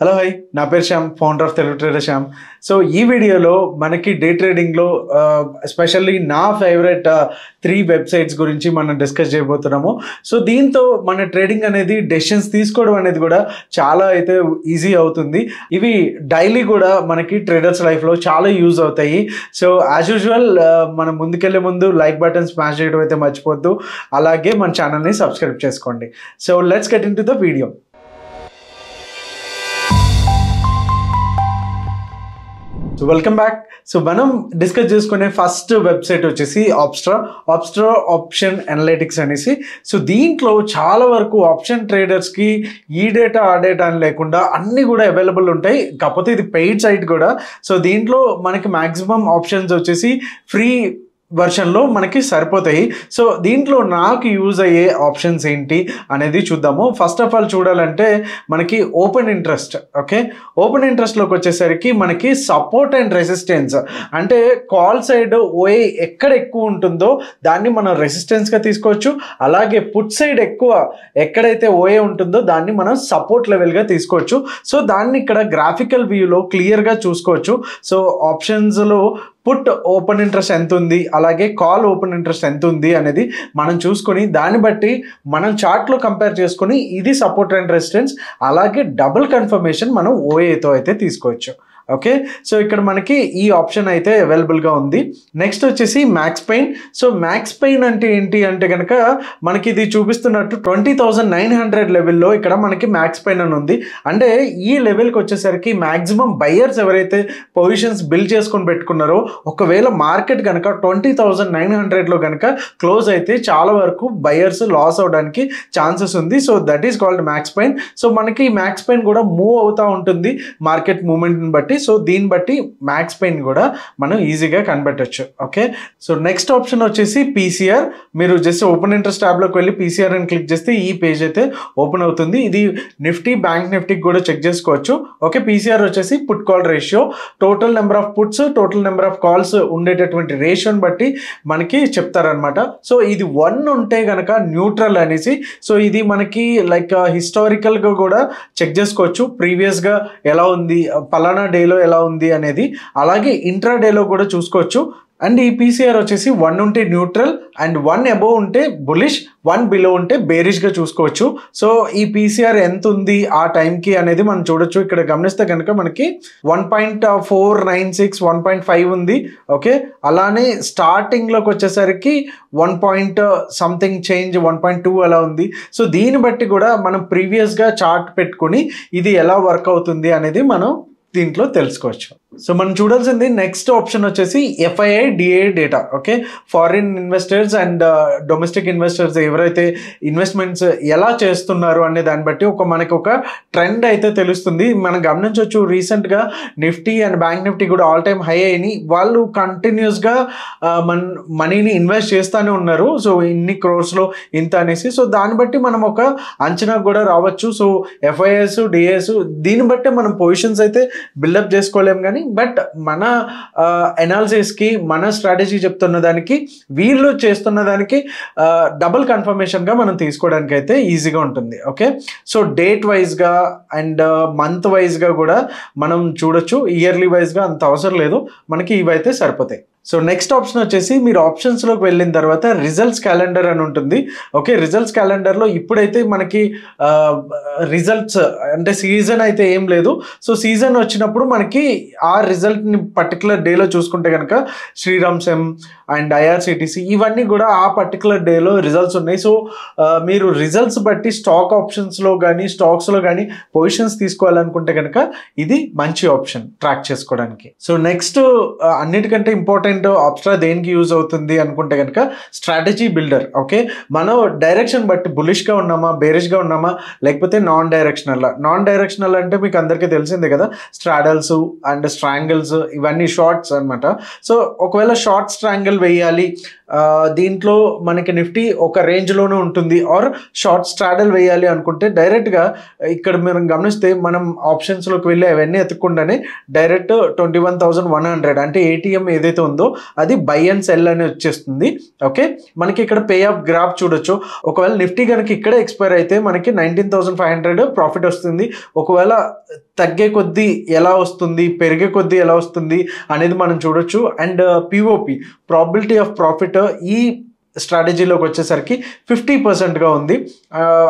Hello hi, నా పేరు Shyam, founder of Telugu trader Shyam. So ఈ వీడియోలో మనకి డే ట్రేడింగ్లో ఎస్పెషల్లీ నా ఫేవరెట్ 3 వెబ్సైట్స్ గురించి మనం డిస్కస్ చేయబోతున్నాము. సో దీంతో మన ట్రేడింగ్ అనేది డెసిషన్స్ తీసుకోవడం అనేది కూడా చాలా అయితే ఈజీ అవుతుంది. ఇవి డైలీ కూడా మనకి ట్రేడర్స్ లైఫ్లో చాలా యూజ్ అవుతాయి. సో యాజ్ యూజువల్ మనం ముందుకెళ్లే ముందు లైక్ బటన్ స్మాష్ చేయడం అయితే మర్చిపోద్దు. అలాగే మన ఛానల్ని సబ్స్క్రైబ్ చేసుకోండి. So let's get in to the video. So welcome back. So మనం డిస్కస్ చేసుకునే ఫస్ట్ వెబ్సైట్ వచ్చేసి ఆప్స్ట్రా ఆప్షన్ అనలిటిక్స్ అనేసి. సో దీంట్లో చాలా వరకు ఆప్షన్ ట్రేడర్స్కి ఈ డేటా ఆ డేటా అని లేకుండా అన్నీ కూడా అవైలబుల్ ఉంటాయి. కాకపోతే ఇది పెయిడ్ సైట్ కూడా. సో దీంట్లో మనకి మ్యాక్సిమం ఆప్షన్స్ వచ్చేసి ఫ్రీ వర్షన్లో మనకి సరిపోతాయి. సో దీంట్లో నాకు యూజ్ అయ్యే ఆప్షన్స్ ఏంటి అనేది చూద్దాము. ఫస్ట్ ఆఫ్ ఆల్ చూడాలంటే మనకి ఓపెన్ ఇంట్రెస్ట్. ఓకే, ఓపెన్ ఇంట్రెస్ట్లోకి వచ్చేసరికి మనకి సపోర్ట్ అండ్ రెసిస్టెన్స్, అంటే కాల్ సైడ్ ఓఏ ఎక్కడ ఎక్కువ ఉంటుందో దాన్ని మనం రెసిస్టెన్స్గా తీసుకోవచ్చు. అలాగే పుట్ సైడ్ ఎక్కువ ఎక్కడైతే ఓఏ ఉంటుందో దాన్ని మనం సపోర్ట్ లెవెల్గా తీసుకోవచ్చు. సో దాన్ని ఇక్కడ గ్రాఫికల్ వ్యూలో క్లియర్గా చూసుకోవచ్చు. సో ఆప్షన్స్లో పుట్ ఓపెన్ ఇంట్రెస్ట్ ఎంత ఉంది, అలాగే కాల్ ఓపెన్ ఇంట్రెస్ట్ ఎంత ఉంది అనేది మనం చూసుకొని దాన్ని బట్టి మనం చార్ట్లో కంపేర్ చేసుకొని ఇది సపోర్ట్ అండ్ రెసిస్టెన్స్, అలాగే డబుల్ కన్ఫర్మేషన్ మనం ఓఏతో అయితే తీసుకోవచ్చు. ఓకే, సో ఇక్కడ మనకి ఈ ఆప్షన్ అయితే అవైలబుల్గా ఉంది. నెక్స్ట్ వచ్చేసి max pain. So max pain అంటే ఏంటి అంటే కనుక మనకి ఇది చూపిస్తున్నట్టు 20,900 లెవెల్లో ఇక్కడ మనకి మ్యాక్స్ పెయిన్ అని ఉంది. అంటే ఈ లెవెల్కి వచ్చేసరికి మ్యాక్సిమం బయ్యర్స్ ఎవరైతే పొజిషన్స్ బిల్డ్ చేసుకొని పెట్టుకున్నారో ఒకవేళ మార్కెట్ కనుక 20,900లో కనుక క్లోజ్ అయితే చాలా వరకు బయ్యర్స్ లాస్ అవడానికి ఛాన్సెస్ ఉంది. So that is called max pain. So మనకి మ్యాక్స్ పెయిన్ కూడా మూవ్ అవుతూ ఉంటుంది మార్కెట్ మూమెంట్ని బట్టి. సో దీన్ని బట్టి మ్యాక్స్ పెయిన్ కూడా మనం ఈజీగా కనిపెట్టవచ్చు. ఓకే, సో నెక్స్ట్ ఆప్షన్ వచ్చేసి పీసీఆర్. మీరు జస్ట్ ఓపెన్ ఇంట్రెస్ట్ ట్యాబ్లోకి వెళ్ళి పీసీఆర్ అని క్లిక్ చేస్తే ఈ పేజ్ అయితే ఓపెన్ అవుతుంది. ఇది నిఫ్టీ, బ్యాంక్ నిఫ్టీకి కూడా చెక్ చేసుకోవచ్చు. ఓకే, పీసీఆర్ వచ్చేసి put call ratio, total number of puts, total number of calls ఉండేటటువంటి రేషియోని బట్టి మనకి చెప్తారనమాట. సో ఇది 1 ఉంటే కనుక న్యూట్రల్ అనేసి. సో ఇది మనకి లైక్ హిస్టారికల్గా కూడా చెక్ చేసుకోవచ్చు. ప్రీవియస్గా ఎలా ఉంది, పలానా డేలో ఎలా ఉంది అనేది, అలాగే ఇంట్రా డేలో కూడా చూసుకోవచ్చు. అండ్ ఈ పీసీఆర్ వచ్చేసి 1 ఉంటే న్యూట్రల్, అండ్ 1 అబోవ్ ఉంటే బులిష్, 1 బిలో ఉంటే బేరిష్గా చూసుకోవచ్చు. సో ఈ పీసీఆర్ ఎంత ఉంది ఆ టైంకి అనేది మనం చూడొచ్చు. ఇక్కడ గమనిస్తే కనుక మనకి 1.496, 1.5 ఉంది. ఓకే, అలానే స్టార్టింగ్లోకి వచ్చేసరికి 1 చేంజ్ 1.2 అలా ఉంది. సో దీన్ని బట్టి కూడా మనం ప్రీవియస్గా చార్ట్ పెట్టుకుని ఇది ఎలా వర్క్ అవుతుంది అనేది మనం దీంట్లో తెలుసుకోవచ్చు. సో మనం చూడాల్సింది నెక్స్ట్ ఆప్షన్ వచ్చేసి FII DI data. Okay, foreign investors and domestic investors ఎవరైతే ఇన్వెస్ట్మెంట్స్ ఎలా చేస్తున్నారు అనే దాన్ని బట్టి మనకి ఒక ట్రెండ్ అయితే తెలుస్తుంది. మనం గమనించవచ్చు రీసెంట్గా నిఫ్టీ అండ్ బ్యాంక్ నిఫ్టీ కూడా ఆల్ టైమ్ హై అయినాయి. వాళ్ళు కంటిన్యూస్గా మనీని ఇన్వెస్ట్ చేస్తూనే ఉన్నారు. సో ఇన్ని క్రోర్స్లో ఇంత అనేసి. సో దాన్ని బట్టి మనం ఒక అంచనా కూడా రావచ్చు. సో ఎఫ్ఐఎస్ డిఐఎస్ దీన్ని బట్టి మనం పొజిషన్స్ అయితే బిల్డప్ చేసుకోలేము. కానీ బట్ మన అనాలిసిస్కి, మన స్ట్రాటజీ చెప్తున్న దానికి, వీళ్ళు చేస్తున్న దానికి డబుల్ కన్ఫర్మేషన్గా మనం తీసుకోవడానికి అయితే ఈజీగా ఉంటుంది. ఓకే, సో డేట్ వైజ్గా అండ్ మంత్ వైజ్గా కూడా మనం చూడొచ్చు. ఇయర్లీ వైజ్గా అంత అవసరం లేదు, మనకి ఇవైతే సరిపోతాయి. సో నెక్స్ట్ ఆప్షన్ వచ్చేసి మీరు ఆప్షన్స్లోకి వెళ్ళిన తర్వాత రిజల్ట్స్ క్యాలెండర్ అని ఉంటుంది. ఓకే, రిజల్ట్స్ క్యాలెండర్లో ఇప్పుడైతే మనకి రిజల్ట్స్ అంటే సీజన్ అయితే ఏం లేదు. సో సీజన్ వచ్చినప్పుడు మనకి ఆ రిజల్ట్ని పర్టికులర్ డేలో చూసుకుంటే కనుక శ్రీరామ్ సెమ్ అండ్ ఐఆర్సిటీసీ ఇవన్నీ కూడా ఆ పర్టికులర్ డేలో రిజల్ట్స్ ఉన్నాయి. సో మీరు రిజల్ట్స్ బట్టి స్టాక్ ఆప్షన్స్లో కానీ స్టాక్స్లో కానీ పొజిషన్స్ తీసుకోవాలనుకుంటే కనుక ఇది మంచి ఆప్షన్ ట్రాక్ చేసుకోవడానికి. సో నెక్స్ట్ అన్నిటికంటే ఇంపార్టెంట్ ఆప్స్ట్రా దేనికి యూజ్ అవుతుంది అనుకుంటే కనుక స్ట్రాటజీ బిల్డర్. ఓకే, మనం డైరెక్షన్ బట్టి బులిష్గా ఉన్నామా, బేరిష్గా ఉన్నామా, లేకపోతే నాన్ డైరెక్షనల్ అంటే మీకు అందరికీ తెలిసిందే కదా, స్ట్రాడల్స్ అండ్ స్ట్రాంగిల్స్ ఇవన్నీ షార్ట్స్ అనమాట. సో ఒకవేళ షార్ట్ స్ట్రాంగిల్ వేయాలి దీంట్లో మనకి నిఫ్టీ ఒక రేంజ్లోనే ఉంటుంది, ఆర్ షార్ట్ స్ట్రాడల్ వేయాలి అనుకుంటే డైరెక్ట్గా ఇక్కడ మనం గమనిస్తే మనం ఆప్షన్స్లోకి వెళ్ళి అవన్నీ ఎత్తుకుండానే డైరెక్ట్ 21,100 అంటే ఏటీఎం ఏదైతే ఉందో ఉందో అది బై అండ్ సెల్ అని వచ్చేస్తుంది. ఓకే, మనకి ఇక్కడ పే ఆఫ్ గ్రాఫ్ చూడొచ్చు. ఒకవేళ నిఫ్టీ కనుక ఇక్కడే ఎక్స్పైర్ అయితే మనకి 19,500 ప్రాఫిట్ వస్తుంది. ఒకవేళ తగ్గే కొద్దీ ఎలా వస్తుంది, పెరిగే కొద్దీ ఎలా వస్తుంది అనేది మనం చూడొచ్చు. And POP, probability of profit, ఈ స్ట్రాటజీలోకి వచ్చేసరికి 50%గా ఉంది.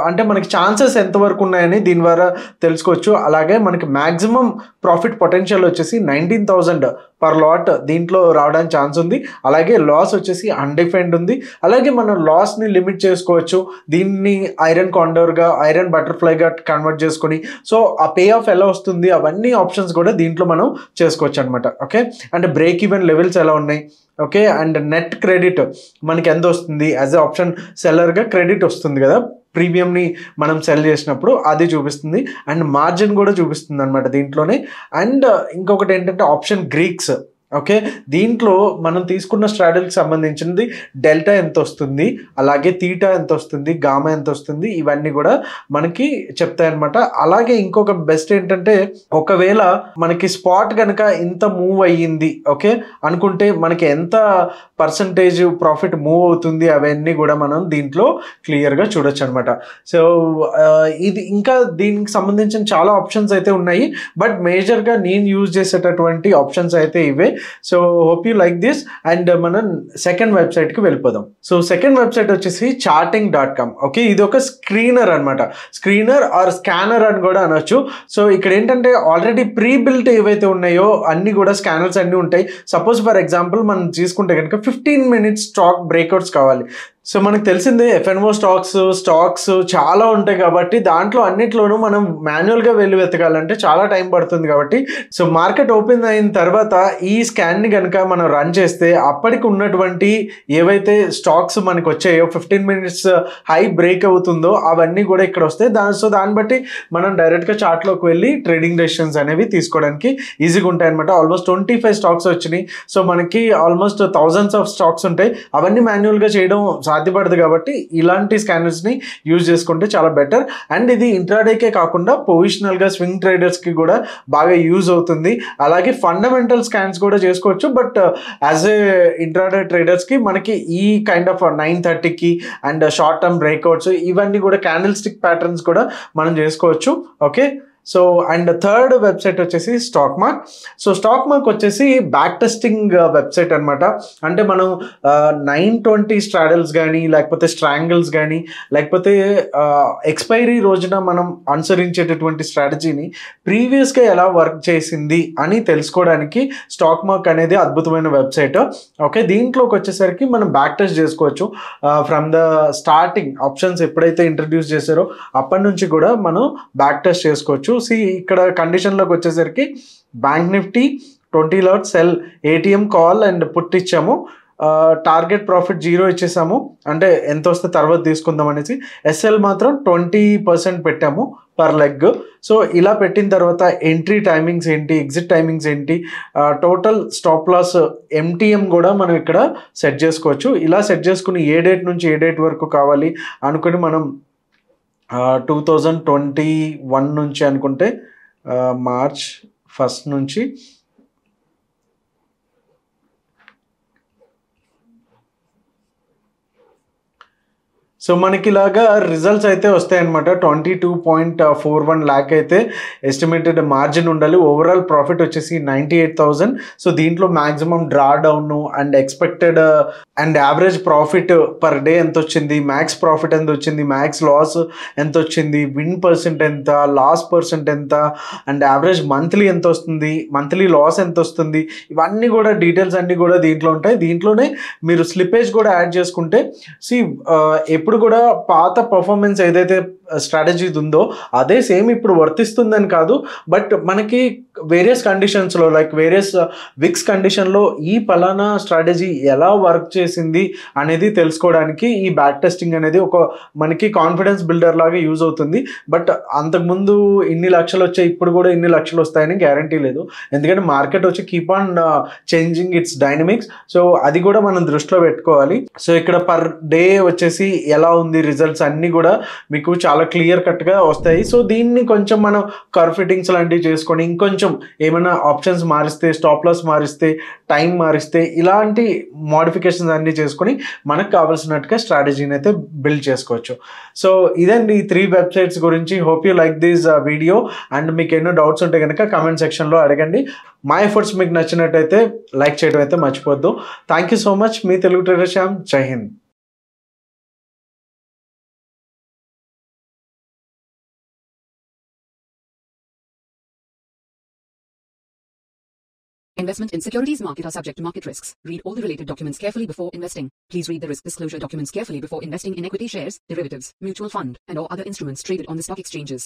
అంటే మనకి ఛాన్సెస్ ఎంతవరకు ఉన్నాయని దీని ద్వారా తెలుసుకోవచ్చు. అలాగే మనకి మ్యాక్సిమం ప్రాఫిట్ పొటెన్షియల్ వచ్చేసి 19,000 పర్ లాట్ దీంట్లో రావడానికి ఛాన్స్ ఉంది. అలాగే లాస్ వచ్చేసి అన్డిఫైన్డ్ ఉంది. అలాగే మనం లాస్ని లిమిట్ చేసుకోవచ్చు. దీన్ని ఐరన్ కాండోర్గా, ఐరన్ బటర్ఫ్లైగా కన్వర్ట్ చేసుకొని సో ఆ పే ఆఫ్ ఎలా వస్తుంది అవన్నీ ఆప్షన్స్ కూడా దీంట్లో మనం చేసుకోవచ్చు అనమాట. ఓకే, అంటే బ్రేక్ ఈవెన్ లెవెల్స్ ఎలా ఉన్నాయి, ఓకే, అండ్ నెట్ క్రెడిట్ మనకి ఎంత వస్తుంది, యాజ్ ఎ ఆప్షన్ సెల్లర్గా క్రెడిట్ వస్తుంది కదా ప్రీమియంని మనం సెల్ చేసినప్పుడు, అది చూపిస్తుంది. అండ్ మార్జిన్ కూడా చూపిస్తుంది అనమాట దీంట్లోనే. అండ్ ఇంకొకటి ఏంటంటే ఆప్షన్ గ్రీక్స్. ఓకే, దీంట్లో మనం తీసుకున్న స్ట్రాటజీకి సంబంధించింది డెల్టా ఎంత వస్తుంది, అలాగే తీటా ఎంత వస్తుంది, గామా ఎంత వస్తుంది, ఇవన్నీ కూడా మనకి చెప్తాయన్నమాట. అలాగే ఇంకొక బెస్ట్ ఏంటంటే ఒకవేళ మనకి స్పాట్ కనుక ఇంత మూవ్ అయ్యింది ఓకే అనుకుంటే మనకి ఎంత పర్సంటేజ్ ప్రాఫిట్ మూవ్ అవుతుంది అవన్నీ కూడా మనం దీంట్లో క్లియర్గా చూడొచ్చు అనమాట. సో ఇది ఇంకా దీనికి సంబంధించిన చాలా ఆప్షన్స్ అయితే ఉన్నాయి, బట్ మేజర్గా నేను యూజ్ చేసేటటువంటి ఆప్షన్స్ అయితే ఇవే. So hope you like this. And మనం సెకండ్ వెబ్సైట్కి వెళ్ళిపోదాం. సో సెకండ్ వెబ్సైట్ వచ్చేసి charting.com. ఓకే, ఇది ఒక స్క్రీనర్ అనమాట. స్క్రీనర్ ఆర్ స్కానర్ అని కూడా అనొచ్చు. సో ఇక్కడ ఏంటంటే ఆల్రెడీ ప్రీ బిల్ట్ ఏవైతే ఉన్నాయో అన్ని కూడా స్కానర్స్ అన్నీ ఉంటాయి. సపోజ్ ఫర్ ఎగ్జాంపుల్ మనం తీసుకుంటే కనుక 15 minutes స్టాక్ బ్రేక్అవుట్స్ కావాలి. సో మనకు తెలిసిందే ఎఫ్ఎన్ఓ స్టాక్స్ చాలా ఉంటాయి కాబట్టి దాంట్లో అన్నిట్లోనూ మనం మాన్యువల్గా వెళ్ళి వెతకాలంటే చాలా టైం పడుతుంది. కాబట్టి సో మార్కెట్ ఓపెన్ అయిన తర్వాత ఈ స్కాన్ని కనుక మనం రన్ చేస్తే అప్పటికి ఉన్నటువంటి ఏవైతే స్టాక్స్ మనకు వచ్చాయో 15 minutes హై బ్రేక్ అవుతుందో అవన్నీ కూడా ఇక్కడ వస్తాయి. దాన్ని బట్టి మనం డైరెక్ట్గా చార్ట్లోకి వెళ్ళి ట్రేడింగ్ డెసిషన్స్ అనేవి తీసుకోవడానికి ఈజీగా ఉంటాయి అనమాట. ఆల్మోస్ట్ 25 స్టాక్స్ వచ్చినాయి. సో మనకి ఆల్మోస్ట్ thousands ఆఫ్ స్టాక్స్ ఉంటాయి. అవన్నీ మాన్యువల్గా చేయడం సాధ్యపడదు కాబట్టి ఇలాంటి స్కానర్స్ని యూజ్ చేసుకుంటే చాలా బెటర్. అండ్ ఇది ఇంట్రాడేకే కాకుండా పొజిషనల్గా స్వింగ్ ట్రేడర్స్కి కూడా బాగా యూజ్ అవుతుంది. అలాగే ఫండమెంటల్ స్కాన్స్ కూడా చేసుకోవచ్చు. బట్ యాజ్ ఏ ఇంట్రాడే ట్రేడర్స్కి మనకి ఈ కైండ్ ఆఫ్ 9:30కి అండ్ షార్ట్ టర్మ్ బ్రేక్అవుట్స్ ఇవన్నీ కూడా క్యాండిల్ స్టిక్ ప్యాటర్న్స్ కూడా మనం చేసుకోవచ్చు. Okay, so and third website వచ్చేసి stock mark. So stock mark వచ్చేసి బ్యాక్ టెస్టింగ్ వెబ్సైట్ అనమాట. అంటే మనం 920 స్ట్రాడల్స్ కానీ లేకపోతే స్ట్రాంగిల్స్ కానీ లేకపోతే ఎక్స్పైరీ రోజున మనం అనుసరించేటటువంటి స్ట్రాటజీని ప్రీవియస్గా ఎలా వర్క్ చేసింది అని తెలుసుకోవడానికి స్టాక్ మార్క్ అనేది అద్భుతమైన వెబ్సైట్. ఓకే, దీంట్లోకి వచ్చేసరికి మనం బ్యాక్ టెస్ట్ చేసుకోవచ్చు. ఫ్రమ్ ద స్టార్టింగ్ ఆప్షన్స్ ఎప్పుడైతే ఇంట్రడ్యూస్ చేశారో అప్పటి నుంచి కూడా మనం బ్యాక్ టెస్ట్ చేసుకోవచ్చు. ఇక్కడ కండిషన్లోకి వచ్చేసరికి bank Nifty 20 lot cell, ATM call and put ఇచ్చాము. టార్గెట్ ప్రాఫిట్ 0 ఇచ్చేసాము, అంటే ఎంత వస్తే తర్వాత తీసుకుందాం అనేసి. ఎస్ఎల్ మాత్రం 20% పెట్టాము పర్ లెగ్. సో ఇలా పెట్టిన తర్వాత ఎంట్రీ టైమింగ్స్ ఏంటి, ఎగ్జిట్ టైమింగ్స్ ఏంటి, టోటల్ స్టాప్ లాస్ ఎంటీఎం కూడా మనం ఇక్కడ సెట్ చేసుకోవచ్చు. ఇలా సెట్ చేసుకుని ఏ డేట్ నుంచి ఏ డేట్ వరకు కావాలి అనుకుని మనం 2021 నుంచి అనుకుంటే March 1 నుంచి సో మనకి ఇలాగా రిజల్ట్స్ అయితే వస్తాయన్నమాట. 22.41 lakh అయితే ఎస్టిమేటెడ్ మార్జిన్ ఉండాలి. ఓవరాల్ ప్రాఫిట్ వచ్చేసి 98,000. సో దీంట్లో maximum draw down and expected and average profit per day ఎంత వచ్చింది, మ్యాక్స్ ప్రాఫిట్ ఎంత వచ్చింది, మ్యాక్స్ లాస్ ఎంత వచ్చింది, విన్ పర్సెంట్ ఎంత, లాస్ పర్సెంట్ ఎంత, అండ్ యావరేజ్ మంత్లీ ఎంత వస్తుంది, మంత్లీ లాస్ ఎంత వస్తుంది, ఇవన్నీ కూడా డీటెయిల్స్ అన్నీ కూడా దీంట్లో ఉంటాయి. దీంట్లోనే మీరు స్లిపేజ్ కూడా యాడ్ చేసుకుంటే ఎప్పుడు కూడా పాత పర్ఫార్మెన్స్ ఏదైతే స్ట్రాటజీ ఉందో అదే సేమ్ ఇప్పుడు వర్తిస్తుందని కాదు, బట్ మనకి వేరియస్ కండిషన్స్లో లైక్ వేరియస్ విక్స్ కండిషన్లో ఈ పలానా స్ట్రాటజీ ఎలా వర్క్ చేసింది అనేది తెలుసుకోవడానికి ఈ బ్యాక్ టెస్టింగ్ అనేది ఒక మనకి కాన్ఫిడెన్స్ బిల్డర్ లాగా యూజ్ అవుతుంది. బట్ అంతకుముందు ఇన్ని లక్షలు వచ్చాయి, ఇప్పుడు కూడా ఇన్ని లక్షలు వస్తాయని గ్యారంటీ లేదు. ఎందుకంటే మార్కెట్ వచ్చి keep on changing it's dynamics. So అది కూడా మనం దృష్టిలో పెట్టుకోవాలి. సో ఇక్కడ పర్ డే వచ్చేసి ఎలా ఉంది రిజల్ట్స్ అన్నీ కూడా మీకు చాలా క్లియర్ కట్గా వస్తాయి. సో దీన్ని కొంచెం మనం కర్వ్ ఫిట్టింగ్స్ లాంటివి చేసుకొని ఇంకొంచెం ఏమైనా ఆప్షన్స్ మారిస్తే, స్టాప్ లాస్ మారిస్తే, టైం మారిస్తే, ఇలాంటి మోడిఫికేషన్స్ అన్నీ చేసుకొని మనకు కావాల్సినట్టుగా స్ట్రాటజీని అయితే బిల్డ్ చేసుకోవచ్చు. సో ఇదండి ఈ 3 వెబ్సైట్స్ గురించి. Hope you like this video. And మీకు ఎన్నో డౌట్స్ ఉంటే కనుక కామెంట్ సెక్షన్లో అడగండి. మా ఎఫర్ట్స్ మీకు నచ్చినట్టయితే లైక్ చేయడం అయితే మర్చిపోద్దు. Thank you so much. మీ Telugu trader Shyam. Jai Hind. Investment in securities market are subject to market risks. Read all the related documents carefully before investing. Please read the risk disclosure documents carefully before investing in equity shares, derivatives, mutual fund, and or other instruments traded on the stock exchanges.